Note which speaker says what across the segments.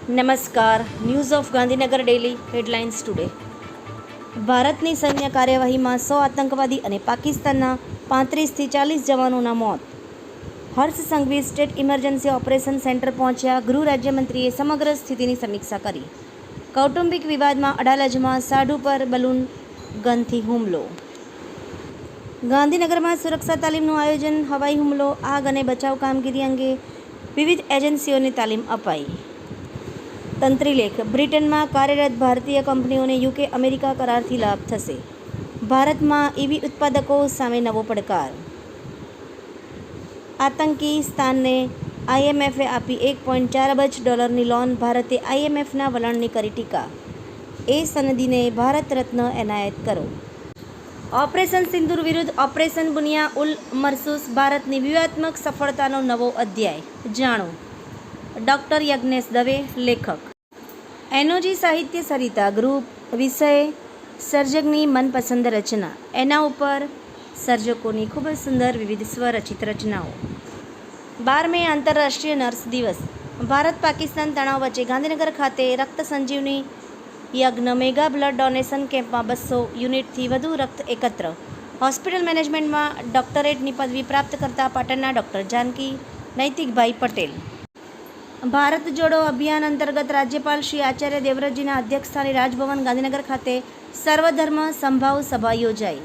Speaker 1: નમસ્કાર. News of Gandhinagar daily headlines today. ભારતની સૈન્ય કાર્યવાહીમાં 100 આતંકવાદી અને પાકિસ્તાનના 35થી 40 જવાનોના મોત. Harsh Sanghavi state emergency operation centre પહોંચ્યા. ગૃહ રાજ્યમંત્રીએ સમગ્ર સ્થિતિની સમીક્ષા કરી. કૌટુંબિક વિવાદમાં અડાલજમાં સાઢુ પર બલૂન ગનથી હુમલો. ગાંધીનગરમાં સુરક્ષા તાલીમનું આયોજન. હવાઈ હુમલો, આગ અને બચાવ કામગીરી અંગે વિવિધ એજન્સીઓને તાલીમ અપાઈ. તંત્રીલેખ. બ્રિટનમાં કાર્યરત ભારતીય કંપનીઓને યુકે અમેરિકા કરારથી લાભ થશે. ભારતમાં ઈવી ઉત્પાદકો સામે નવો પડકાર. આતંકી સ્થાનને IMFએ આપી $1.4 અબજ લોન. ભારતે IMFના વલણની કરી ટીકા. એ સનદીને ભારત રત્ન એનાયત કરો. ઓપરેશન સિંદૂર વિરુદ્ધ ઓપરેશન બુનિયા ઉલ મરસૂસ. ભારતની વ્યૂહાત્મક સફળતાનો નવો અધ્યાય. જાણો. ડૉક્ટર યજ્ઞેશ દવે, લેખક. એનોજી સાહિત્ય સરિતા ગ્રુપ. વિષય સર્જકની મનપસંદ રચના. એના ઉપર સર્જકોની ખૂબ જ સુંદર વિવિધ સ્વરચિત રચનાઓ. 12 મે આંતરરાષ્ટ્રીય નર્સ દિવસ. ભારત પાકિસ્તાન તણાવ વચ્ચે ગાંધીનગર ખાતે રક્ત સંજીવની યજ્ઞ મેગા બ્લડ ડોનેશન કેમ્પમાં 200 યુનિટથી વધુ રક્ત એકત્ર. હોસ્પિટલ મેનેજમેન્ટમાં ડોક્ટરેટની પદવી પ્રાપ્ત કરતા પાટણના ડૉક્ટર જાનકી નૈતિકભાઈ પટેલ. ભારત જોડો અભિયાન અંતર્ગત રાજ્યપાલ શ્રી આચાર્ય દેવવ્રતજીના અધ્યક્ષસ્થાને રાજભવન ગાંધીનગર ખાતે સર્વધર્મ સંભાવ સભા યોજાઈ.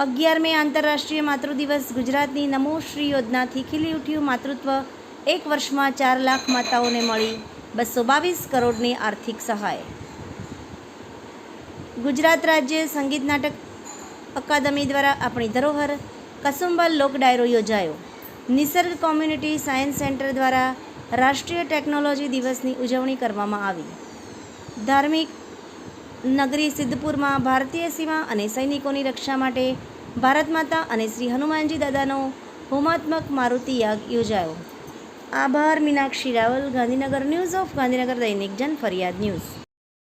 Speaker 1: 11 મે આંતરરાષ્ટ્રીય માતૃ દિવસ. ગુજરાતની નમો શ્રી યોજનાથી ખીલી ઉઠ્યું માતૃત્વ. 1 વર્ષમાં 4 લાખ માતાઓને મળી 222 કરોડની આર્થિક સહાય. ગુજરાત રાજ્ય સંગીત નાટક અકાદમી દ્વારા આપણી ધરોહર કસુંબલ લોક ડાયરો યોજાયો. નિસર્ગ કોમ્યુનિટી સાયન્સ સેન્ટર દ્વારા રાષ્ટ્રીય ટેકનોલોજી દિવસની ઉજવણી કરવામાં આવી. ધાર્મિક નગરી સિદ્ધપુરમાં ભારતીય સીમા અને સૈનિકોની રક્ષા માટે ભારત માતા અને શ્રી હનુમાનજી દાદાનો હોમાત્મક મારુતિ યાગ યોજાયો. આભાર. મીનાક્ષી રાવલ, ગાંધીનગર. ન્યૂઝ ઓફ ગાંધીનગર દૈનિક જન ફરિયાદ ન્યૂઝ.